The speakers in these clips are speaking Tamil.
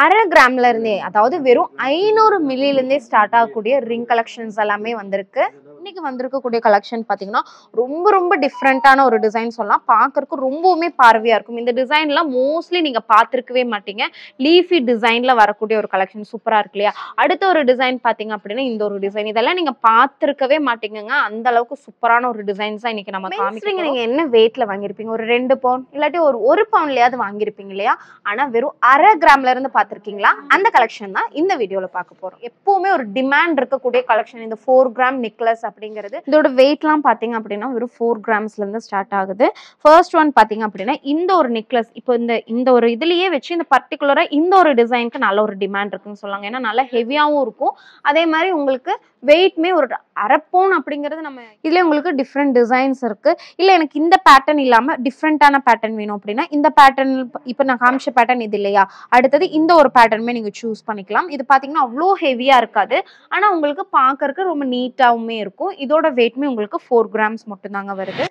அரை கிராம்ல இருந்தே, அதாவது வெறும் 500 மில்லில இருந்தே ஸ்டார்ட் ஆகக்கூடிய ரிங் கலெக்ஷன்ஸ் எல்லாமே வந்திருக்கு. இன்னைக்கு வந்திருக்கக்கூடிய கலெக்ஷன் பாத்தீங்கன்னா ரொம்ப ரொம்ப டிஃப்ரெண்டான ஒரு டிசைன் சொல்லலாம். பார்க்கறதுக்கு ரொம்பவுமே பார்வையா இருக்கும். இந்த டிசைன்லாம் மோஸ்ட்லி நீங்க பார்த்திருக்கவே மாட்டீங்க. லீஃபி டிசைன்ல வரக்கூடிய ஒரு கலெக்ஷன் சூப்பரா இருக்கு இல்லையா? அடுத்த ஒரு டிசைன் பாத்தீங்க அப்படின்னா இந்த ஒரு டிசைன், இதெல்லாம் நீங்க பார்த்திருக்கவே மாட்டீங்கங்க. அந்த அளவுக்கு சூப்பரான ஒரு டிசைன்ஸ் தான் இன்னைக்கு நம்ம காமிக்கிறோம். நீங்க என்ன வெயிட்ல வாங்கியிருப்பீங்க? ஒரு 2 பவுண்ட் இல்லாட்டி ஒரு 1 பவுண்ட்லயாவது வாங்கியிருப்பீங்க இல்லையா? ஆனா வெறும் அரை கிராம்ல இருந்து பார்த்திருக்கீங்களா? அந்த கலெக்ஷன் தான் இந்த வீடியோல பார்க்க போறோம். எப்பவுமே ஒரு டிமாண்ட் இருக்கக்கூடிய கலெக்ஷன் இந்த 4 கிராம் நெக்லஸ் அப்படிங்கிறது. இதோட வெயிட்லாம் பாத்தீங்க அப்படின்னா வெறும் 4 கிராம்ஸ்ல இருந்து ஸ்டார்ட் ஆகுது. ஃபர்ஸ்ட் ஒன் பாத்தீங்க அப்படின்னா இந்த ஒரு நெக்லஸ், இப்போ இந்த ஒரு இதுலயே வச்சு இந்த பர்டிகுலரா இந்த ஒரு டிசைனுக்கு நல்ல ஒரு டிமாண்ட் இருக்குன்னு சொல்லாங்க. ஏன்னா நல்லா ஹெவியாவும் இருக்கும். அதே மாதிரி உங்களுக்கு வெயிட்மே ஒரு அரை பவுன் அப்படிங்கிறது நம்ம இதுல உங்களுக்கு டிஃப்ரெண்ட் டிசைன்ஸ் இருக்கு. இல்ல எனக்கு இந்த பேட்டர்ன் இல்லாம டிஃப்ரெண்டான பேட்டர்ன் வேணும் அப்படின்னா இந்த பேட்டர்ன், இப்ப நான் காமிச்ச பேட்டர்ன் இது இல்லையா, அடுத்தது இந்த ஒரு பேட்டர்னுமே நீங்க சூஸ் பண்ணிக்கலாம். இது பாத்தீங்கன்னா அவ்வளோ ஹெவியா இருக்காது. ஆனா உங்களுக்கு பாக்கறதுக்கு ரொம்ப நீட்டாவுமே இருக்கும். இதோட வெயிட்மே உங்களுக்கு 4 கிராம்ஸ் மட்டும் தாங்க வருது.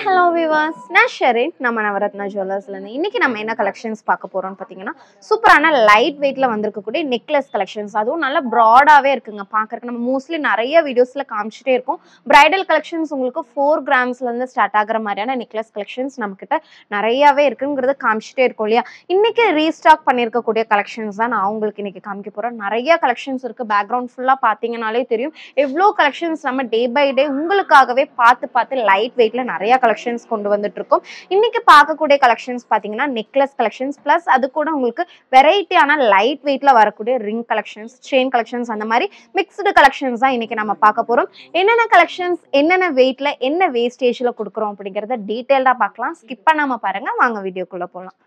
ஹலோ வியூவர்ஸ், நான் ஷெரின், நம்ம நவரத்னா ஜுவல்லர்ஸ்ல இருந்து. இன்னைக்கு நம்ம என்ன கலெக்ஷன்ஸ் பார்க்க போறோம்னு பார்த்தீங்கன்னா சூப்பரான லைட் வெயிட்ல வந்திருக்கக்கூடிய நெக்லஸ் கலெக்ஷன்ஸ். அதுவும் நல்லா ப்ராடாவே இருக்குங்க பார்க்கறதுக்கு. நம்ம மோஸ்ட்லி நிறைய வீடியோஸ்ல காமிச்சிட்டே இருக்கோம். பிரைடல் கலெக்ஷன்ஸ் உங்களுக்கு 4 கிராம்ஸ்ல இருந்து ஸ்டார்ட் ஆகிற மாதிரியான நெக்லஸ் கலெக்ஷன்ஸ் நம்ம கிட்ட நிறையவே இருக்குங்கிறத காமிச்சிட்டே இருக்கோம் இல்லையா? இன்னைக்கு ரீஸ்டாக் பண்ணியிருக்கக்கூடிய கலெக்ஷன்ஸ் தான் நான் உங்களுக்கு இன்னைக்கு காமிக்க போறேன். நிறைய கலெக்ஷன்ஸ் இருக்கு. பேக்ரவுண்ட் ஃபுல்லா பார்த்தீங்கன்னாலே தெரியும் எவ்வளோ கலெக்ஷன்ஸ் நம்ம டே பை டே உங்களுக்காகவே பார்த்து லைட் வெயிட்ல நிறைய கலெக்ஷன்ஸ் கொண்டு வந்துட்டு இருக்கோம். இன்னைக்கு பார்க்கக்கூடிய கலெக்ஷன்ஸ் பாத்தீங்கன்னா நெக்லஸ் கலெக்ஷன்ஸ் பிளஸ் அது கூட உங்களுக்கு வெரைட்டியான லைட் வெயிட்ல வரக்கூடிய ரிங் கலெக்ஷன்ஸ், செயின் கலெக்ஷன்ஸ், அந்த மாதிரி மிக்ஸ்டு கலெக்ஷன்ஸ் தான் இன்னைக்கு நம்ம பார்க்க போறோம். என்னென்ன கலெக்ஷன்ஸ், என்னென்ன வெயிட்ல, என்ன வேஸ்டேஜ்ல கொடுக்குறோம் அப்படிங்கறத டீடைல்டா பார்க்கலாம். ஸ்கிப் பண்ணாம பாருங்க. வாங்க வீடியோக்குள்ள போலாம்.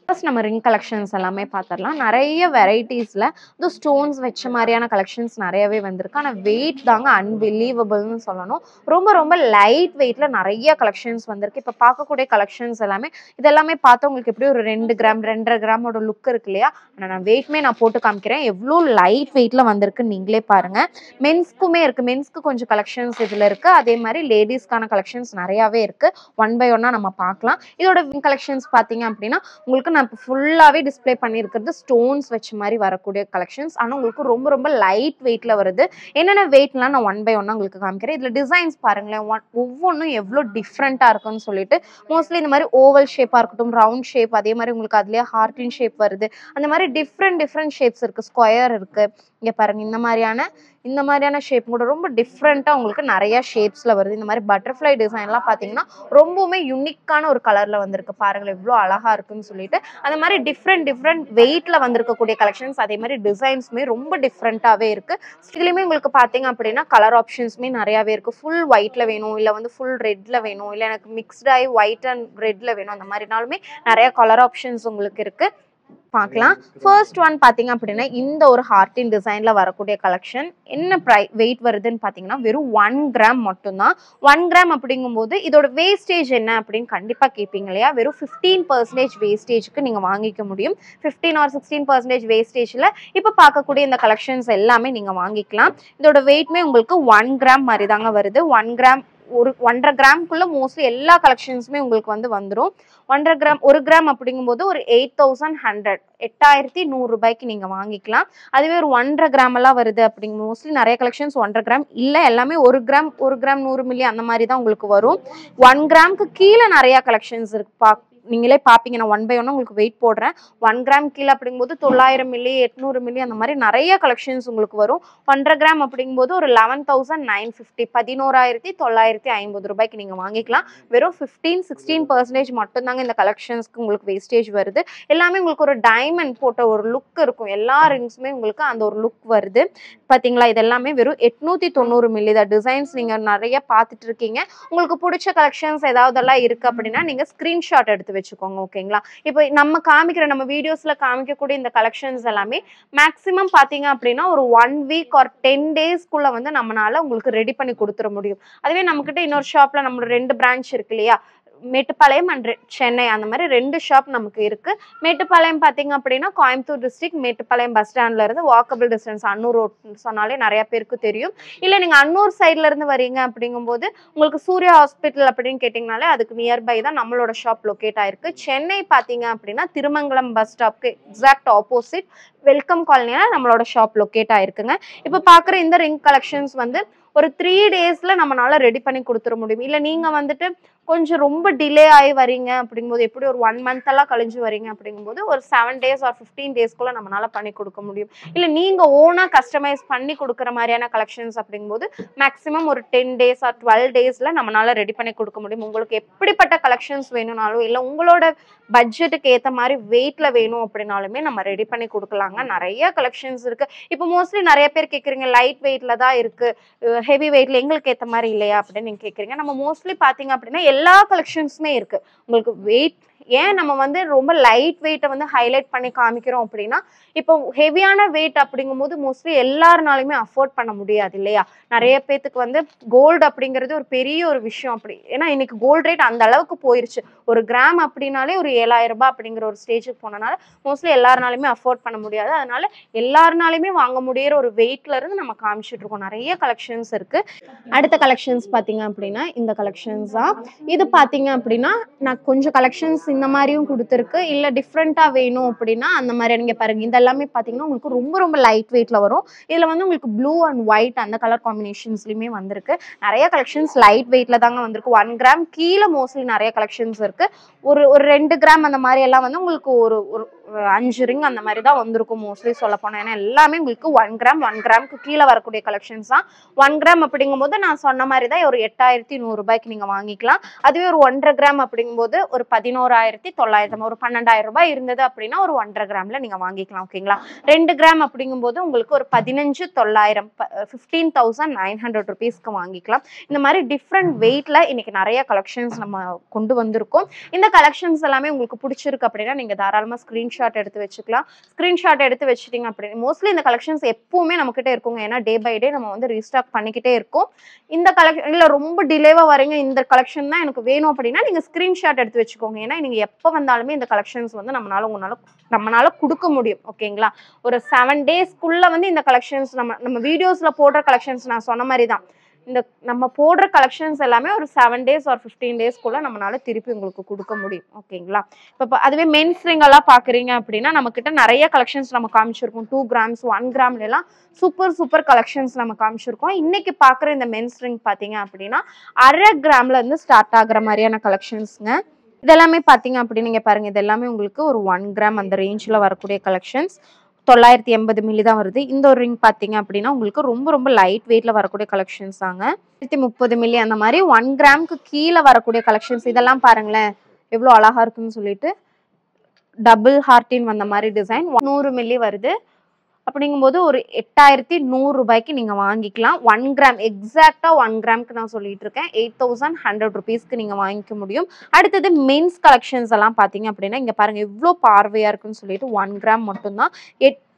ஃபர்ஸ்ட் நம்ம ரிங் கலெக்ஷன்ஸ் எல்லாமே பார்த்துடலாம். நிறைய வெரைட்டிஸ்ல இந்த ஸ்டோன்ஸ் வச்ச மாதிரியான கலெக்ஷன்ஸ் நிறையவே வந்திருக்கு. ஆனால் வெயிட் தாங்க அன்பிலீவபிள்னு சொல்லணும். ரொம்ப ரொம்ப லைட் வெயிட்ல நிறைய கலெக்ஷன்ஸ் வந்திருக்கு. இப்போ பார்க்கக்கூடிய கலெக்ஷன்ஸ் எல்லாமே இதெல்லாமே பார்த்து உங்களுக்கு எப்படி ஒரு 2 கிராம் 2.5 கிராமோட லுக் இருக்கு இல்லையா? ஆனால் நான் வெயிட்மே நான் போட்டு காமிக்கிறேன் எவ்வளோ லைட் வெயிட்ல வந்திருக்கு நீங்களே பாருங்க. மென்ஸ்க்குமே இருக்கு. மென்ஸ்க்கு கொஞ்சம் கலெக்ஷன்ஸ் இதுல இருக்கு. அதே மாதிரி லேடிஸ்க்கான கலெக்ஷன்ஸ் நிறையாவே இருக்கு. ஒன் பை ஒன்னா நம்ம பார்க்கலாம். இதோட கலெக்ஷன்ஸ் பார்த்தீங்க அப்படின்னா உங்களுக்கு நான் இப்போ ஃபுல்லாகவே டிஸ்பிளே பண்ணியிருக்கிறது ஸ்டோன்ஸ் வச்ச மாதிரி வரக்கூடிய கலெக்ஷன்ஸ். ஆனால் உங்களுக்கு ரொம்ப ரொம்ப லைட் வெயிட்ல வருது. என்னென்ன வெயிட்லாம் நான் ஒன் பை ஒன்னா உங்களுக்கு காமிக்கிறேன். இதில் டிசைன்ஸ் பாருங்களேன், ஒவ்வொன்றும் எவ்வளோ டிஃப்ரெண்ட்டாக இருக்குன்னு சொல்லிட்டு. மோஸ்ட்லி இந்த மாதிரி ஓவல் ஷேப்பாக இருக்கட்டும், ரவுண்ட் ஷேப், அதே மாதிரி உங்களுக்கு அதுலேயே ஹார்டின் ஷேப் வருது. அந்த மாதிரி டிஃப்ரெண்ட் ஷேப்ஸ் இருக்குது. ஸ்கொயர் இருக்குது. இங்கே பாருங்க, இந்த மாதிரியான ஷேப் கூட ரொம்ப டிஃப்ரெண்ட்டாக உங்களுக்கு நிறைய ஷேப்ஸில் வருது. இந்த மாதிரி பட்டர்ஃப்ளை டிசைன்லாம் பார்த்தீங்கன்னா ரொம்பவுமே யூனிக்கான ஒரு கலரில் வந்திருக்கு. பாருங்களேன் எவ்வளோ அழகாக இருக்குன்னு சொல்லிட்டு. அந்த மாதிரி டிஃப்ரெண்ட் வெயிட்ல வந்திருக்கக்கூடிய கலெக்ஷன்ஸ், அதே மாதிரி டிசைன்ஸுமே ரொம்ப டிஃப்ரெண்ட்டாகவே இருக்கு. இதுலையுமே உங்களுக்கு பார்த்தீங்க அப்படின்னா கலர் ஆப்ஷன்ஸுமே நிறையாவே இருக்கு. ஃபுல் ஒயிட்ல வேணும், இல்லை வந்து ஃபுல் ரெட்ல வேணும், இல்லை எனக்கு மிக்ஸ்டாகி ஒயிட் அண்ட் ரெட்ல வேணும், அந்த மாதிரினாலுமே நிறைய கலர் ஆப்ஷன்ஸ் உங்களுக்கு இருக்கு. பார்க்கலாம். ஃபர்ஸ்ட் ஒன் பார்த்தீங்க அப்படின்னா இந்த ஒரு ஹார்டின் டிசைன்ல வரக்கூடிய கலெக்ஷன் என்ன வெயிட் வருதுன்னு பார்த்தீங்கன்னா வெறும் 1 கிராம் மட்டும்தான். 1 கிராம் அப்படிங்கும்போது இதோட வேஸ்டேஜ் என்ன அப்படின்னு கண்டிப்பாக கேட்பீங்க இல்லையா? வெறும் 15% வேஸ்டேஜுக்கு நீங்கள் வாங்கிக்க முடியும். 15 or 16% வேஸ்டேஜில் இப்போ பார்க்கக்கூடிய இந்த கலெக்ஷன்ஸ் எல்லாமே நீங்கள் வாங்கிக்கலாம். இதோட வெயிட்மே உங்களுக்கு 1 கிராம் மாதிரி தாங்க வருது. 1 கிராம் ஒரு 1.5 கிராம்க்குள்ள மோஸ்ட்லி எல்லா கலெக்ஷன்ஸுமே உங்களுக்கு வந்து வந்துடும். 1.5 கிராம் 1 கிராம் அப்படிங்கும்போது ஒரு 8100 8100 ரூபாய்க்கு நீங்க வாங்கிக்கலாம். அதுவே ஒரு 1.5 கிராம் எல்லாம் வருது அப்படிங்க மோஸ்ட்லி நிறைய கலெக்ஷன்ஸ் 1.5 கிராம் இல்ல, எல்லாமே 1 கிராம் 100 மில்லி அந்த மாதிரி தான் உங்களுக்கு வரும். 1 கிராம்க்கு கீழே நிறைய கலெக்ஷன்ஸ் இருக்கு. நீங்களே பாப்பீங்க, நான் 1 by 1 உங்களுக்கு வெயிட் போடுறேன். 1 கிராம் கீழே அப்படிங்கும்போது 900 மில்லி 800 மில்லி அந்த மாதிரி நிறைய கலெக்ஷன்ஸ் உங்களுக்கு வரும். 1.5 கிராம் அப்படிங்கும்போது ஒரு 11,950 11,950 ரூபாய்க்கு நீங்க வாங்கிக்கலாம். வெறும் 15-16% மட்டும்தாங்க இந்த கலெக்ஷன்ஸ்க்கு உங்களுக்கு வேஸ்டேஜ் வருது. எல்லாமே உங்களுக்கு ஒரு டைமண்ட் போட்ட ஒரு லுக் இருக்கும். எல்லா ரிங்ஸுமே உங்களுக்கு அந்த ஒரு லுக் வருது. பாத்தீங்களா, இது எல்லாமே வெறும் 890 மில்லி தான். டிசைன்ஸ் நீங்க நிறைய பார்த்துட்டு இருக்கீங்க. உங்களுக்கு பிடிச்ச கலெக்ஷன்ஸ் ஏதாவதெல்லாம் இருக்கு அப்படின்னா நீங்க ஸ்கிரீன்ஷாட் எடுத்து வச்சுக்கோங்க. ஓகேங்களா, இப்போ நம்ம காமிக்கிற நம்ம வீடியோஸ்ல காமிக்கக்கூடிய இந்த கலெக்ஷன்ஸ் எல்லாமே மேக்ஸிமம் பாத்தீங்க அப்படின்னா ஒரு 1 வீக் ஆர் 10 டேஸ்க்குள்ள வந்து நம்மளால உங்களுக்கு ரெடி பண்ணி கொடுத்துட முடியும். அதுவே நம்ம கிட்ட இன்னொரு ஷாப்ல நம்ம 2 பிரான்ச் இருக்கு இல்லையா, மேட்டுப்பாளையம் அண்ட் சென்னை, அந்த மாதிரி 2 ஷாப் நமக்கு இருக்கு. மேட்டுப்பாளையம் பாத்தீங்க அப்படின்னா கோயம்புத்தூர் டிஸ்ட்ரிக்ட் மேட்டுப்பாளையம் பஸ் ஸ்டாண்ட்ல இருந்து வாக்கபிள் டிஸ்டன்ஸ், அன்னூர் ரோட் சொன்னாலே நிறைய பேருக்கு தெரியும். இல்ல நீங்க அன்னூர் சைட்ல இருந்து வரீங்க அப்படிங்கும்போது உங்களுக்கு சூர்யா ஹாஸ்பிட்டல் அப்படின்னு கேட்டீங்கனாலே அதுக்கு நியர்பை தான் நம்மளோட ஷாப் லொகேட் ஆயிருக்கு. சென்னை பாத்தீங்க அப்படின்னா திருமங்கலம் பஸ் ஸ்டாப்க்கு எக்ஸாக்ட் ஆப்போசிட் வெல்கம் காலனியா நம்மளோட ஷாப் லொகேட் ஆயிருக்குங்க. இப்போ பாக்குற இந்த ரிங் கலெக்ஷன்ஸ் வந்து ஒரு 3 டேஸ்ல நம்மளால ரெடி பண்ணி கொடுத்துட முடியும். இல்ல நீங்க வந்துட்டு கொஞ்சம் ரொம்ப டிலே ஆகி வரீங்க அப்படிங்கும்போது, எப்படி ஒரு 1 மந்த் எல்லாம் கழிஞ்சு வரீங்க அப்படிங்கும்போது ஒரு 7 டேஸ் ஆர் 15 டேஸ்க்குள்ள நம்மளால பண்ணி கொடுக்க முடியும். இல்ல நீங்க ஓனா கஸ்டமைஸ் பண்ணி கொடுக்குற மாதிரியான கலெக்ஷன்ஸ் அப்படிங்கும்போது மேக்ஸிமம் ஒரு 10 டேஸ் ஆர் 12 டேஸ்ல நம்மளால ரெடி பண்ணி கொடுக்க முடியும். உங்களுக்கு எப்படிப்பட்ட கலெக்ஷன்ஸ் வேணும்னாலும் இல்ல உங்களோட பட்ஜெட்டுக்கு ஏற்ற மாதிரி வெயிட்ல வேணும் அப்படின்னாலுமே நம்ம ரெடி பண்ணி கொடுக்கலாங்க. நிறைய கலெக்ஷன்ஸ் இருக்கு. இப்போ மோஸ்ட்லி நிறைய பேர் கேட்குறீங்க லைட் வெயிட்ல தான் இருக்கு, ஹெவி வெயிட்ல எங்களுக்கு ஏற்ற மாதிரி இல்லையா அப்படின்னு நீங்க கேட்குறீங்க. நம்ம மோஸ்ட்லி பாத்தீங்க அப்படின்னா எல்லா கலெக்ஷன்ஸுமே இருக்கு. உங்களுக்கு வெயிட் ஏன் நம்ம வந்து ரொம்ப லைட் வெயிட்டை வந்து ஹைலைட் பண்ணி காமிக்கிறோம் அப்படின்னா, இப்போ ஹெவியான வெயிட் அப்படிங்கும்போது மோஸ்ட்லி எல்லாருனாலுமே அஃபோர்ட் பண்ண முடியாது இல்லையா. நிறைய பேத்துக்கு வந்து கோல்டு அப்படிங்கிறது ஒரு பெரிய ஒரு விஷயம். அப்படி ஏன்னா இன்னைக்கு கோல்டு ரேட் அந்த அளவுக்கு போயிருச்சு. ஒரு கிராம் அப்படின்னாலே ஒரு 7,000 ரூபாய் அப்படிங்கிற ஒரு ஸ்டேஜுக்கு போனனால மோஸ்ட்லி எல்லாருனாலுமே அஃபோர்ட் பண்ண முடியாது. அதனால எல்லாருனாலுமே வாங்க முடியிற ஒரு வெயிட்ல இருந்து நம்ம காமிச்சிட்டு இருக்கோம். நிறைய கலெக்ஷன்ஸ் இருக்கு. அடுத்த கலெக்ஷன்ஸ் பாத்தீங்க அப்படின்னா இந்த கலெக்ஷன்ஸ் தான். இது பாத்தீங்க அப்படின்னா நான் கொஞ்சம் கலெக்ஷன்ஸ் இந்த மாதிரியும் கொடுத்துருக்கு. இல்ல டிஃப்ரெண்டா வேணும் அப்படின்னா அந்த மாதிரி நீங்க பாருங்க, இது எல்லாமே பாத்தீங்கன்னா உங்களுக்கு ரொம்ப ரொம்ப லைட் வெயிட்ல வரும். இதுல வந்து உங்களுக்கு ப்ளூ அண்ட் ஒயிட் அந்த கலர் காம்பினேஷன்ஸ்லயுமே வந்திருக்கு. நிறைய கலெக்ஷன்ஸ் லைட் வெயிட்ல தாங்க வந்திருக்கு. 1 கிராம் கீழே மோஸ்ட்லி நிறைய கலெக்ஷன்ஸ் இருக்கு. ஒரு 2 கிராம் அந்த மாதிரி எல்லாம் வந்து உங்களுக்கு ஒரு 5 ரிங் அந்த மாதிரி தான் வந்திருக்கும் மோஸ்ட்லி சொல்ல போனா. ஏன்னா எல்லாமே உங்களுக்கு 1 கிராம்க்கு கீழே வரக்கூடிய கலெக்ஷன்ஸ் தான். 1 கிராம் அப்படிங்கும்போது நான் சொன்ன மாதிரி தான் ஒரு 8,100 ரூபாய்க்கு நீங்க வாங்கிக்கலாம். அதுவே ஒரு 1.5 கிராம் அப்படிங்கும்போது ஒரு 11,900 ஒரு 12,000 ரூபாய் இருந்தது அப்படின்னா ஒரு 1.5 கிராம்ல நீங்க வாங்கிக்கலாம். ஓகேங்களா, 2 கிராம் அப்படிங்கும்போது உங்களுக்கு ஒரு 15,900 15,900 ருபீஸ்க்கு வாங்கிக்கலாம். இந்த மாதிரி டிஃப்ரெண்ட் வெயிட்ல இன்னைக்கு நிறைய கலெக்ஷன்ஸ் நம்ம கொண்டு வந்திருக்கோம். இந்த கலெக்ஷன்ஸ் எல்லாமே உங்களுக்கு பிடிச்சிருக்கு அப்படின்னா நீங்க தாராளமா ஸ்கிரீன்ஷாட் எடுத்து வச்சுக்கலாம். ஸ்கிரீன்ஷாட் எடுத்து வச்சுட்டீங்க அப்படின்னு மோஸ்ட்லி இந்த கலெக்ஷன்ஸ் எப்பவுமே நம்ம கிட்ட இருக்குங்க. ஏன்னா டே பை டே நம்ம வந்து ரீஸ்டாக் பண்ணிக்கிட்டே இருக்கோம். இந்த கலெக்ஷன் இல்ல ரொம்ப டிலேவா வரீங்க, இந்த கலெக்ஷன் தான் எனக்கு வேணும் அப்படின்னா நீங்க ஸ்கிரீன்ஷாட் எடுத்து வச்சுக்கோங்க. ஏன்னா நீங்க எப்ப வந்தாலுமே இந்த கலெக்ஷன்ஸ் வந்து நம்மளால கொடுக்க முடியும். ஓகேங்களா, ஒரு 7 டேஸ்க்குள்ள வந்து இந்த கலெக்ஷன்ஸ் நம்ம வீடியோஸ்ல போடுற கலெக்ஷன்ஸ் நான் சொன்ன மாதிரி தான். இந்த நம்ம போடுற கலெக்ஷன்ஸ் எல்லாமே ஒரு 7 டேஸ் ஆர் 15 டேஸ்க்குள்ள நம்மளால திருப்பி உங்களுக்கு கொடுக்க முடியும். ஓகேங்களா, இப்போ அதுவே மென்ஸ் ரிங் எல்லாம் பாக்குறீங்க அப்படின்னா நம்ம கிட்ட நிறைய கலெக்ஷன்ஸ் நம்ம காமிச்சிருக்கோம். 2 கிராம்ஸ் 1 கிராம்ல எல்லாம் சூப்பர் கலெக்ஷன்ஸ் நம்ம காமிச்சிருக்கோம். இன்னைக்கு பாக்குற இந்த மென்ஸ் ரிங் பாத்தீங்க அப்படின்னா 1/2 கிராம்ல இருந்து ஸ்டார்ட் ஆகுற மாதிரியான கலெக்ஷன்ஸ்ங்க. இதெல்லாமே பாத்தீங்க அப்படின்னு நீங்க பாருங்க, இது எல்லாமே உங்களுக்கு ஒரு 1 கிராம் அந்த ரேஞ்ச்ல வரக்கூடிய கலெக்ஷன்ஸ். 980 மில்லி தான் வருது. இந்த ஒரு ரிங் பாத்தீங்க அப்படின்னா உங்களுக்கு ரொம்ப ரொம்ப லைட் வெயிட்ல வரக்கூடிய கலெக்ஷன்ஸ் தாங்க. 130 மில்லி அந்த மாதிரி 1 கிராம்க்கு கீழே வரக்கூடிய கலெக்ஷன்ஸ். இதெல்லாம் பாருங்களேன் எவ்வளவு அழகா இருக்குன்னு சொல்லிட்டு, டபுள் ஹார்டின் வந்த மாதிரி டிசைன் 100 மில்லி வருது. அப்படிங்கும்போது ஒரு 8,100 ரூபாய்க்கு நீங்க வாங்கிக்கலாம். 1 கிராம் எக்ஸாக்டா 1 கிராம்க்கு நான் சொல்லிட்டு இருக்கேன். 8,100 ருபீஸ்க்கு நீங்க வாங்கிக்க முடியும். அடுத்தது மென்ஸ் கலெக்ஷன்ஸ் எல்லாம் பாத்தீங்க அப்படின்னா இங்க பாருங்க எவ்வளவு பார்வையா இருக்குன்னு சொல்லிட்டு 1 கிராம் மட்டும்தான்.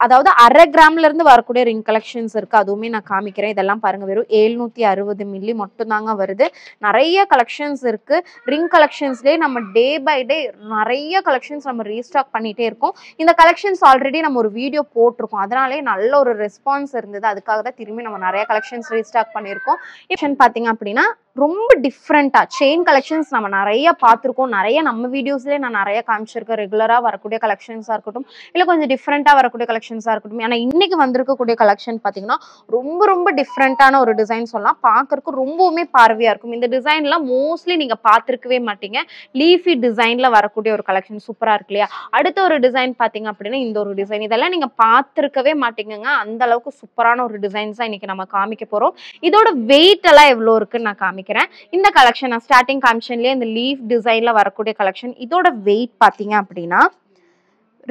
அதாவது 1/2 கிராம்ல இருந்து வரக்கூடிய ரிங் கலெக்ஷன்ஸ் இருக்கு. அதுவுமே நான் காமிக்கிறேன். இதெல்லாம் பாருங்க வெறும் 760 மில்லி மட்டும் தாங்க வருது. நிறைய கலெக்ஷன்ஸ் இருக்கு. ரிங் கலெக்ஷன்ஸ்லயே நம்ம டே பை டே நிறைய கலெக்ஷன்ஸ் நம்ம ரீஸ்டாக் பண்ணிட்டே இருக்கோம். இந்த கலெக்ஷன்ஸ் ஆல்ரெடி நம்ம ஒரு வீடியோ போட்டிருக்கோம். அதனாலே நல்ல ஒரு ரெஸ்பான்ஸ் இருந்தது. அதுக்காக தான் திரும்பி நம்ம நிறைய கலெக்ஷன்ஸ் ரீஸ்டாக் பண்ணியிருக்கோம். இப்போ பாத்தீங்க அப்படின்னா ரொம்ப டிஃப்ரெண்டா செயின் கலெக்ஷன்ஸ் நம்ம நிறைய பார்த்துருக்கோம். நிறைய நம்ம வீடியோஸ்லேயே நான் நிறைய காமிச்சிருக்கேன். ரெகுலராக வரக்கூடிய கலெக்ஷன்ஸாக இருக்கட்டும், இல்லை கொஞ்சம் டிஃப்ரெண்ட்டாக வரக்கூடிய கலெக்ஷன்ஸாக இருக்கட்டும். ஆனால் இன்னைக்கு வந்திருக்கக்கூடிய கலெக்ஷன் பார்த்தீங்கன்னா ரொம்ப ரொம்ப டிஃப்ரெண்ட்டான ஒரு டிசைன் சொல்லலாம். பார்க்கறதுக்கு ரொம்பவுமே பார்வையாக இருக்கும். இந்த டிசைன்லாம் மோஸ்ட்லி நீங்கள் பார்த்துருக்கவே மாட்டீங்க. லீஃபி டிசைனில் வரக்கூடிய ஒரு கலெக்ஷன் சூப்பராக இருக்கு இல்லையா? அடுத்த ஒரு டிசைன் பார்த்தீங்க அப்படின்னா இந்த ஒரு டிசைன், இதெல்லாம் நீங்கள் பார்த்துருக்கவே மாட்டீங்க. அந்த அளவுக்கு சூப்பரான ஒரு டிசைன்ஸ் தான் இன்னைக்கு நம்ம காமிக்க போகிறோம். இதோட வெயிட் எல்லாம் எவ்வளோ இருக்குன்னு நான் காமிக்கிறேன். இந்த கலெக்ஷன் நான் ஸ்டார்டிங் காமிஷன்லயே இந்த லீஃப் டிசைன்ல வரக்கூடிய கலெக்ஷன், இதோட வெயிட் பாத்தீங்க அப்படின்னா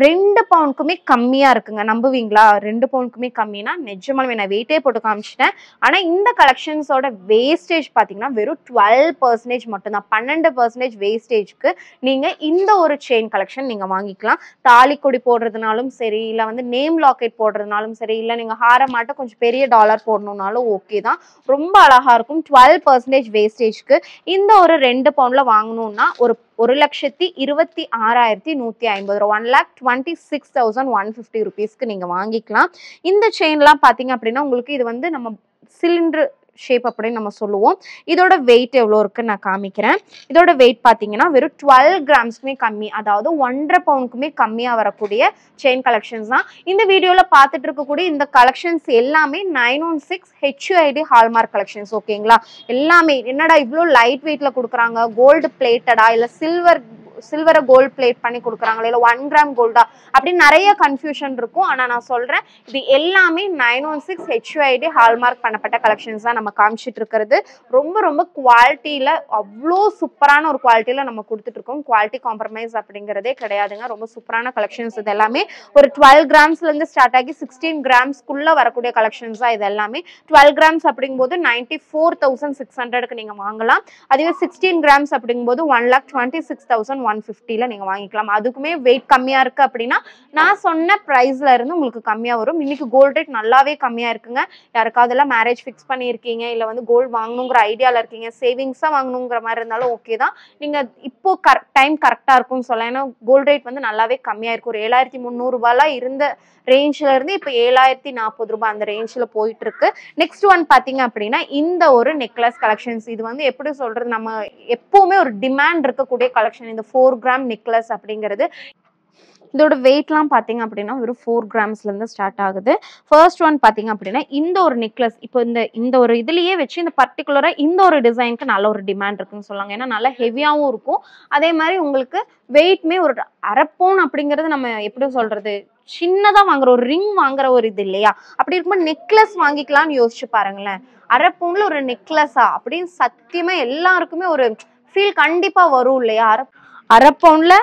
2 பவுண்டுக்குமே கம்மியா இருக்குங்க. நம்புவீங்களா? 2 பவுண்டுக்குமே கம்மினா நிஜமாலுமே நான் வெயிட்டே போட்டு காமிச்சிட்டேன். ஆனா இந்த கலெக்ஷன்ஸோட வேஸ்டேஜ் பாத்தீங்கன்னா வெறும் 12% மட்டும்தான். 12% வேஸ்டேஜ்க்கு நீங்க இந்த ஒரு செயின் கலெக்ஷன் நீங்க வாங்கிக்கலாம். தாலிக்கொடி போடுறதுனாலும் சரி, இல்ல வந்து நேம் லாக்கெட் போடுறதுனாலும் சரி, இல்ல நீங்க ஹாரம் மாட்ட கொஞ்சம் பெரிய டாலர் போடணும்னாலும் ஓகே தான். ரொம்ப அழகா இருக்கும். 12% வேஸ்டேஜ்க்கு இந்த ஒரு 2 பவுண்ட்ல வாங்கணும்னா ஒரு 1,26,150 ரூபா, 1,26,150 ருபீஸ்க்கு நீங்க வாங்கிக்கலாம். இந்த செயின்லாம் பாத்தீங்க அப்படின்னா உங்களுக்கு இது வந்து நம்ம சிலிண்டர் ஷேப் அப்படின்னு நம்ம சொல்லுவோம். இதோட வெயிட் எவ்வளோ இருக்குன்னு நான் காமிக்கிறேன். இதோட வெயிட் பார்த்தீங்கன்னா வெறும் 12 கிராம்ஸ்க்குமே கம்மி, அதாவது 1.5 பவுண்டுக்குமே கம்மியாக வரக்கூடிய செயின் கலெக்ஷன்ஸ் தான். இந்த வீடியோவில் பார்த்துட்டு இருக்கக்கூடிய இந்த கலெக்ஷன்ஸ் எல்லாமே 916 HUID ஹால்மார்க் கலெக்ஷன்ஸ். ஓகேங்களா? எல்லாமே என்னடா இவ்வளோ லைட் வெயிட்ல கொடுக்குறாங்க, கோல்டு பிளேட்டடா இல்லை சில்வரை கோல்டு பிளேட் பண்ணி கொடுக்குறாங்களா, இல்லை 1 கிராம் கோல்டா அப்படின்னு நிறைய கன்ஃபியூஷன் இருக்கும். ஆனால் நான் சொல்றேன் இது எல்லாமே 916 HUID ஹால்மார்க் பண்ணப்பட்ட கலெக்ஷன்ஸ் தான் நம்ம காமிச்சிட்டு இருக்கிறது. ரொம்ப ரொம்ப குவாலிட்டியில அவ்வளோ சூப்பரான ஒரு குவாலிட்டியில நம்ம கொடுத்துட்டு இருக்கோம். குவாலிட்டி காம்ப்ரமைஸ் அப்படிங்கிறதே கிடையாதுங்க. ரொம்ப சூப்பரான கலெக்ஷன்ஸ் இது எல்லாமே. ஒரு 12 கிராம்ஸ்ல இருந்து ஸ்டார்ட் ஆகி 16 கிராம்ஸ்க்குள்ள வரக்கூடிய கலெக்ஷன்ஸ் தான் இது எல்லாமே. 12 கிராம்ஸ் அப்படிங்கும்போது 94,600க்கு நீங்க வாங்கலாம். அதுவே 16 கிராம்ஸ் அப்படிங்கும்போது 1,26,150ல நீங்க வாங்கிக்கலாம். அதுக்குமே வெயிட் கம்மியா இருக்கு அப்படின்னா நான் சொன்ன பிரைஸ்ல இருந்து உங்களுக்கு கம்மியா வரும். இன்னைக்கு கோல்ட் ரேட் நல்லாவே கம்மியா இருக்குங்க. யாருக்காவது எல்லாம் மேரேஜ் ஃபிக்ஸ் பண்ணியிருக்கீங்க, இல்ல வந்து கோல்டு வாங்கணுங்கிற ஐடியால இருக்கீங்க, சேவிங்ஸா வாங்கணுங்கிற மாதிரி இருந்தாலும் ஓகே தான். நீங்க இப்போ டைம் கரெக்டா இருக்கும்னு சொல்லலாம். ஏன்னா கோல்ட் ரேட் வந்து நல்லாவே கம்மியா இருக்கும். ஒரு 7,300 ரூபாய்ல இருந்த ரேஞ்ச்ல இருந்து இப்போ 7,040 ரூபாய் அந்த ரேஞ்ச்ல போயிட்டு இருக்கு. நெக்ஸ்ட் ஒன் பாத்தீங்க அப்படின்னா இந்த ஒரு நெக்லஸ் கலெக்ஷன்ஸ். இது வந்து எப்படி சொல்றது, நம்ம எப்பவுமே ஒரு டிமாண்ட் இருக்கக்கூடிய கலெக்ஷன் இந்த 4 கிராம் நெக்லஸ் அப்படிங்கிறது. இதோட வெயிட்லாம் பார்த்தீங்க அப்படின்னா வெறும் 4 கிராம்ஸ்லேருந்து ஸ்டார்ட் ஆகுது. ஃபர்ஸ்ட் ஒன் பார்த்தீங்க அப்படின்னா இந்த ஒரு நெக்லஸ். இப்போ இந்த ஒரு இதுலேயே வச்சு இந்த பர்டிகுலராக இந்த ஒரு டிசைனுக்கு நல்ல ஒரு டிமாண்ட் இருக்குன்னு சொல்லாங்க. ஏன்னா நல்லா ஹெவியாகவும் இருக்கும். அதே மாதிரி உங்களுக்கு வெயிட்மே ஒரு அரப்போன் அப்படிங்கிறது நம்ம எப்படி சொல்றது, சின்னதா வாங்குற ஒரு ரிங் வாங்குற ஒரு இது இல்லையா? அப்படி இருக்கும்போது நெக்லஸ் வாங்கிக்கலாம்னு யோசிச்சு பாருங்களேன். அரப்பவுன்ல ஒரு நெக்லஸா அப்படின்னு சத்தியமா எல்லாருக்குமே ஒரு ஃபீல் கண்டிப்பா வரும் இல்லையா? அரப்பவுன்ல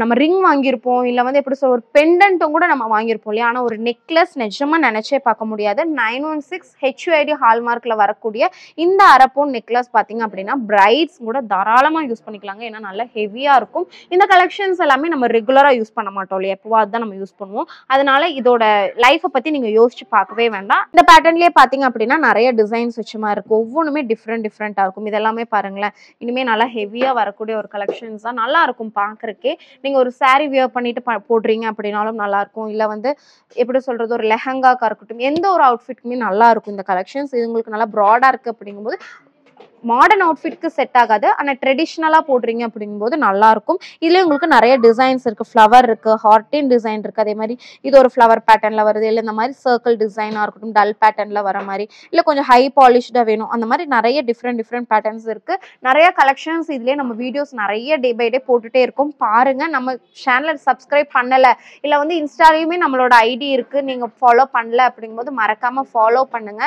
நம்ம ரிங் வாங்கியிருப்போம், இல்லை வந்து எப்படி சொல்ற ஒரு பெண்டன்ட்டும் கூட நம்ம வாங்கியிருப்போம் இல்லையா? ஆனால் ஒரு நெக்லஸ் நிஜமா நினைச்சே பார்க்க முடியாது. 916 HUID ஹால்மார்க்ல வரக்கூடிய இந்த அரப்போன் நெக்லஸ் பார்த்தீங்க அப்படின்னா பிரைட்ஸ் கூட தாராளமாக யூஸ் பண்ணிக்கலாங்க. ஏன்னா நல்லா ஹெவியா இருக்கும். இந்த கலெக்ஷன்ஸ் எல்லாமே நம்ம ரெகுலரா யூஸ் பண்ண மாட்டோம் இல்லையா? எப்போவாது தான் நம்ம யூஸ் பண்ணுவோம். அதனால இதோட லைஃப்பை பத்தி நீங்க யோசிச்சு பார்க்கவே வேண்டாம். இந்த பேட்டர்ன்லயே பார்த்தீங்க அப்படின்னா நிறைய டிசைன்ஸ் வச்சுமா இருக்கு. ஒவ்வொன்றுமே டிஃப்ரெண்டா இருக்கும். இதெல்லாமே பாருங்களேன், இனிமே நல்லா ஹெவியா வரக்கூடிய ஒரு கலெக்ஷன்ஸ் தான். நல்லா இருக்கும் பார்க்கறக்கே. நீங்க ஒரு சாரி வியர் பண்ணிட்டு போடுறீங்க அப்படின்னாலும் நல்லா இருக்கும். இல்ல வந்து எப்படி சொல்றது, ஒரு லெஹங்காக்கா இருக்கட்டும், எந்த ஒரு அவுட்ஃபிட்க்குமே நல்லா இருக்கும் இந்த கலெக்ஷன்ஸ். இது உங்களுக்கு நல்லா ப்ராடா இருக்கு அப்படிங்கும்போது மாடர்ன் அவுட்ஃபிட்க்கு செட் ஆகாது. ஆனால் ட்ரெடிஷ்னலாக போடுறீங்க அப்படிங்கும்போது நல்லா இருக்கும். இதுலேயே உங்களுக்கு நிறைய டிசைன்ஸ் இருக்கு. ஃப்ளவர் இருக்கு, ஹார்டின் டிசைன் இருக்கு. அதே மாதிரி இது ஒரு ஃப்ளவர் பேட்டர்ன்ல வருது, இல்லை இந்த மாதிரி சர்க்கிள் டிசைனாக இருக்கட்டும், டல் பேட்டர்ன்ல வர மாதிரி, இல்லை கொஞ்சம் ஹை பாலிஷ்டாக வேணும், அந்த மாதிரி நிறைய டிஃப்ரெண்ட் பேட்டர்ன்ஸ் இருக்கு. நிறைய கலெக்ஷன்ஸ் இதுலேயே நம்ம வீடியோஸ் நிறைய டே பை டே போட்டுட்டே இருக்கும். பாருங்க. நம்ம சேனலை சப்ஸ்கிரைப் பண்ணலை, இல்லை வந்து இன்ஸ்டாலையுமே நம்மளோட ஐடி இருக்கு, நீங்க ஃபாலோ பண்ணல அப்படிங்கும்போது மறக்காம ஃபாலோ பண்ணுங்க.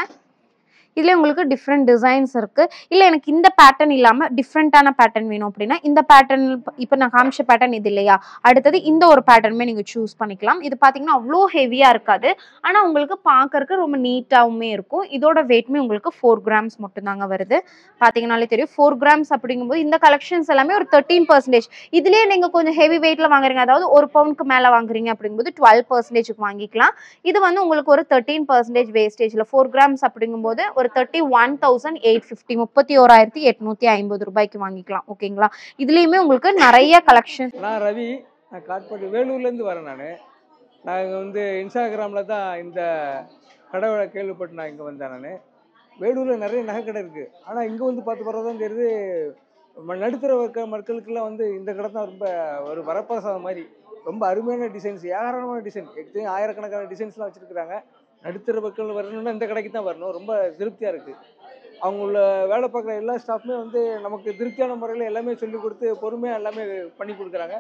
இதுல உங்களுக்கு டிஃப்ரெண்ட் டிசைன்ஸ் இருக்கு. இல்லை எனக்கு இந்த பேட்டர்ன் இல்லாம டிஃப்ரெண்டான பேட்டர்ன் வேணும் அப்படின்னா இந்த பேட்டர்ன், இப்போ நான் காமிச்ச பேட்டர்ன் இது இல்லையா, அடுத்தது இந்த ஒரு பேட்டர்னுமே நீங்க சூஸ் பண்ணிக்கலாம். இது பாத்தீங்கன்னா அவ்வளோ ஹெவியா இருக்காது, ஆனா உங்களுக்கு பார்க்கறதுக்கு ரொம்ப நீட்டாவுமே இருக்கும். இதோட வெயிட்மே உங்களுக்கு 4 கிராம்ஸ் மட்டும்தாங்க வருது. பாத்தீங்கன்னாலே தெரியும் 4 கிராம்ஸ் அப்படிங்கும்போது இந்த கலெக்ஷன்ஸ் எல்லாமே ஒரு 13%. இதுலயே நீங்க கொஞ்சம் ஹெவி வெயிட்ல வாங்குறீங்க, அதாவது 1 பவுண்டுக்கு மேல வாங்குறீங்க அப்படிங்கும்போது 12%க்கு வாங்கிக்கலாம். இது வந்து உங்களுக்கு ஒரு 13% வேஸ்டேஜ்ல 4 கிராம்ஸ் அப்படிங்கும்போது ஒரு 31,850 31,850 ரூபாய்க்கு வாங்கிக்கலாம். ஓகேங்களா? இதுலயுமே உங்களுக்கு நிறைய கலெக்ஷன். நான் ரவி, நான் காட்பாடி வேலூர்லேருந்து வரேன். நான் இங்கே வந்து இன்ஸ்டாகிராமில் தான் இந்த கடவுளை கேள்விப்பட்டு நான் இங்கே வந்தேன். வேலூரில் நிறைய நகை கடை இருக்குது. ஆனால் இங்கே வந்து பார்த்து தான் தெரியுது, நடுத்தர மக்களுக்கெல்லாம் வந்து இந்த கடை தான் ரொம்ப ஒரு வரப்பிரசாதம் மாதிரி. ரொம்ப அருமையான டிசைன்ஸ், ஏராளமான டிசைன், ஆயிரக்கணக்கான டிசைன்ஸ்லாம் வச்சுருக்குறாங்க. நடுத்தர மக்கள் வரணும்னா இந்த கடைக்கு தான் வரணும். ரொம்ப திருப்தியாக இருக்குது. அவங்கள வேலை பார்க்குற எல்லா ஸ்டாஃப்மே வந்து நமக்கு திருப்தியான முறையில் எல்லாமே சொல்லிக் கொடுத்து பொறுமையாக எல்லாமே பண்ணி கொடுக்குறாங்க.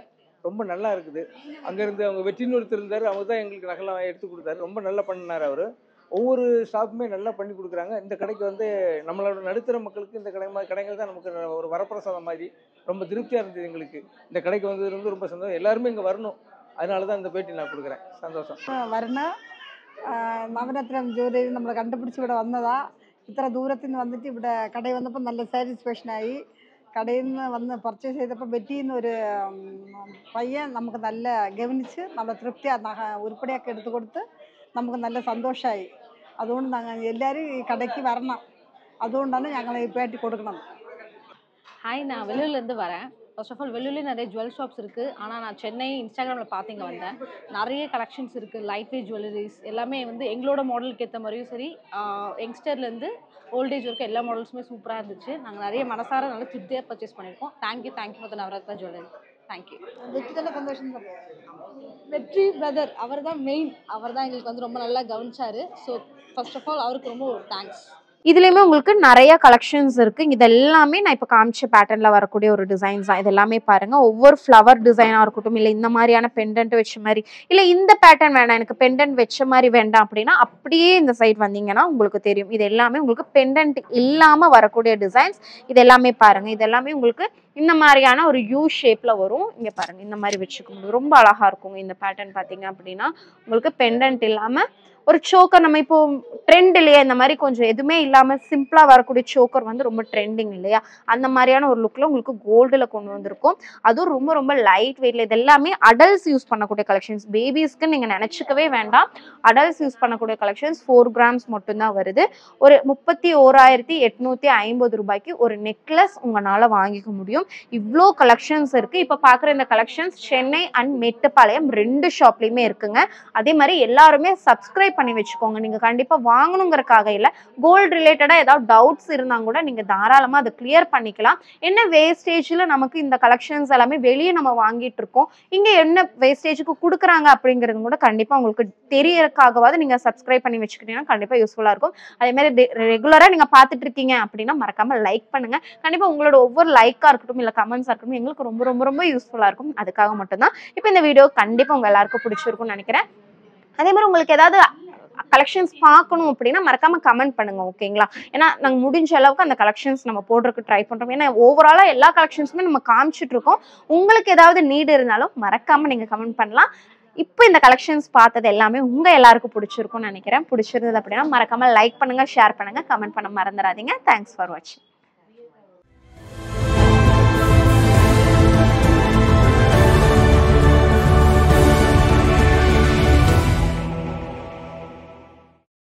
ரொம்ப நல்லா இருக்குது. அங்கேருந்து அவங்க வெற்றின்னு ஒருத்தர் இருந்தார், அவங்க தான் எங்களுக்கு நகைலாம் எடுத்து கொடுத்தாரு. ரொம்ப நல்லா பண்ணினார் அவர். ஒவ்வொரு ஸ்டாஃப்புமே நல்லா பண்ணி கொடுக்குறாங்க. இந்த கடைக்கு வந்து நம்மளோட நடுத்தர மக்களுக்கு இந்த கடைகள் தான் நமக்கு ஒரு வரப்பிரசாதம் மாதிரி. ரொம்ப திருப்தியாக இருந்தது எங்களுக்கு. இந்த கடைக்கு வந்தது ரொம்ப சந்தோஷம். எல்லாருமே இங்கே வரணும். அதனால தான் இந்த பேட்டி நான் கொடுக்குறேன். சந்தோஷம். வரணும். நவரத்னம் ஜுவல்லரி நம்மளை கண்டுபிடிச்சி ഇവിടെ വന്നതാ. ഇത്ര ദൂരത്തിൽ നിന്ന് വന്നിട്ട് ഇവിടെ കടയിൽ വന്നപ്പോൾ നല്ല സാറ്റിസ്ഫാക്ഷനായി. കടയിൽ നിന്ന് വന്ന് പർച്ചേസ് ചെയ്തപ്പോൾ ബെറ്റിന്ന് ഒരു പയ്യൻ നമുക്ക് നല്ല ഗവനിച്ച് നല്ല തൃപ്തിയാണ് ഉരുപ്പടിയൊക്കെ എടുത്തു കൊടുത്ത് നമുക്ക് നല്ല സന്തോഷമായി. അതുകൊണ്ട് എല്ലാവരും ഈ കടയ്ക്ക് വരണം. അതുകൊണ്ടാണ് ഞങ്ങൾ ഈ പേട്ടി കൊടുക്കുന്നത്. ஹாய், நான் வெள்ளூர்லேருந்து வரேன். ஃபர்ஸ்ட் ஆஃப் ஆல் வெள்ளூர்லேயே நிறைய ஜுவல் ஷாப்ஸ் இருக்குது. ஆனால் நான் சென்னை இன்ஸ்டாகிராமில் பார்த்து இங்கே வந்தேன். நிறைய கலெக்ஷன்ஸ் இருக்குது. லைட் வெயிட் ஜுவல்லரிஸ் எல்லாமே வந்து எங்களோட மாடலுக்கு ஏற்ற மாதிரியும் சரி, யங்ஸ்டர்லேருந்து ஓல்டேஜ் வரைக்கும் எல்லா மாடல்ஸுமே சூப்பராக இருந்துச்சு. நாங்கள் நிறைய மனசார நல்ல திருப்தியாக பர்ச்சேஸ் பண்ணியிருக்கோம். Thank you for the Navratna jewellery. Thank you. வெற்றி தானே சந்தோஷம் தான். வெற்றி பிரதர் அவர் தான் மெயின். அவர் தான் எங்களுக்கு வந்து ரொம்ப நல்லா கவனிச்சார். ஸோ ஃபர்ஸ்ட் ஆஃப் ஆல் அவருக்கு ரொம்ப தேங்க்ஸ். இதுலயுமே உங்களுக்கு நிறைய கலெக்ஷன்ஸ் இருக்கு. இது எல்லாமே நான் இப்ப காமிச்ச பேட்டர்ன்ல வரக்கூடிய ஒரு டிசைன்ஸ் தான். இது எல்லாமே பாருங்க, ஒவ்வொரு ஃப்ளவர் டிசைனா இருக்கட்டும், இல்ல இந்த மாதிரியான பெண்டன்ட் வச்ச மாதிரி, இல்ல இந்த பேட்டர்ன் வேண்டாம் எனக்கு பெண்டன்ட் வச்ச மாதிரி வேண்டாம் அப்படின்னா அப்படியே இந்த சைட் வந்தீங்கன்னா உங்களுக்கு தெரியும். இது எல்லாமே உங்களுக்கு பெண்டன்ட் இல்லாம வரக்கூடிய டிசைன்ஸ். இது எல்லாமே பாருங்க, இது எல்லாமே உங்களுக்கு இந்த மாதிரியான ஒரு யூ ஷேப்ல வரும். இங்க பாருங்க, இந்த மாதிரி வச்சுக்க முடியும். ரொம்ப அழகா இருக்குங்க இந்த பேட்டர்ன். பாத்தீங்க அப்படின்னா உங்களுக்கு பெண்டன்ட் இல்லாம ஒரு சோக்கர், நம்ம இப்போ ட்ரெண்ட் இல்லையா, இந்த மாதிரி கொஞ்சம் எதுவுமே இல்லாம சிம்பிளா வரக்கூடிய சோக்கர் வந்து ரொம்ப ட்ரெண்டிங் இல்லையா, அந்த மாதிரியான ஒரு லுக்ல உங்களுக்கு கோல்டுல கொண்டு வந்திருக்கும். அதுவும் ரொம்ப ரொம்ப லைட் வெயிட்ல. இது எல்லாமே அடல்ட்ஸ் யூஸ் பண்ணக்கூடிய கலெக்ஷன்ஸ். பேபிஸ்க்கு நீங்க நினைச்சுக்கவே வேண்டாம். அடல்ட்ஸ் யூஸ் பண்ணக்கூடிய கலெக்ஷன்ஸ் 4 கிராம்ஸ் மட்டும்தான் வருது. ஒரு 31,850 ரூபாய்க்கு ஒரு நெக்லஸ் உங்களால வாங்கிக்க முடியும். இவ்வளோ கலெக்ஷன்ஸ் இருக்கு. இப்ப பாக்குற இந்த கலெக்ஷன்ஸ் சென்னை அண்ட் மேட்டுப்பாளையம் 2 ஷாப்லயுமே இருக்குங்க. அதே மாதிரி எல்லாருமே சப்ஸ்கிரைப் பண்ணி வச்சுக்கோங்க. நீங்க கண்டிப்பா வாங்கணுங்கிறதுக்காக இல்ல, கோல்டு ரிலேட்டடா ஏதாவது டவுட்ஸ் இருந்தா கூட நீங்க தாராளமா அதை கிளியர் பண்ணிக்கலாம். என்ன வேஸ்டேஜ்ல நமக்கு இந்த கலெக்ஷன்ஸ் எல்லாமே வெளியே நம்ம வாங்கிட்டு இருக்கோம், இங்க என்ன வேஸ்டேஜுக்கு கொடுக்குறாங்க அப்படிங்கிறது கூட கண்டிப்பா உங்களுக்கு தெரியறதுக்காகவாது நீங்க சப்ஸ்கிரைப் பண்ணி வச்சுக்கிட்டீங்கன்னா கண்டிப்பா யூஸ்ஃபுல்லா இருக்கும். அதே மாதிரி ரெகுலரா நீங்க பாத்துட்டு இருக்கீங்க அப்படின்னா மறக்காம லைக் பண்ணுங்க. கண்டிப்பா உங்களோட ஒவ்வொரு லைக்கா இருக்கட்டும் இல்ல கமெண்ட்ஸா இருக்கட்டும் எங்களுக்கு ரொம்ப ரொம்ப ரொம்ப யூஸ்ஃபுல்லா இருக்கும். அதுக்காக மட்டும்தான். இப்போ இந்த வீடியோ கண்டிப்பா உங்க எல்லாருக்கும் பிடிச்சிருக்கும்னு நினைக்கிறேன். அதே மாதிரி உங்களுக்கு ஏதாவது கலெக்ஷன்ஸ் பார்க்கணும் அப்படின்னா மறக்காம கமெண்ட் பண்ணுங்க, ஓகேங்களா? ஏன்னா நாங்க முடிஞ்ச அளவுக்கு அந்த கலெக்ஷன்ஸ் நம்ம போடுறதுக்கு ட்ரை பண்றோம். ஏன்னா ஓவராலா எல்லா கலெக்ஷன்ஸுமே நம்ம காமிச்சிட்டு இருக்கோம். உங்களுக்கு ஏதாவது நீடு இருந்தாலும் மறக்காம நீங்க கமெண்ட் பண்ணலாம். இப்போ இந்த கலெக்ஷன்ஸ் பார்த்தது எல்லாமே உங்க எல்லாருக்கும் பிடிச்சிருக்கும்னு நினைக்கிறேன். பிடிச்சிருந்தது அப்படின்னா மறக்காம லைக் பண்ணுங்க, ஷேர் பண்ணுங்க, கமெண்ட் பண்ண மறந்துடாதீங்க. தேங்க்ஸ் ஃபார் வாட்சிங்.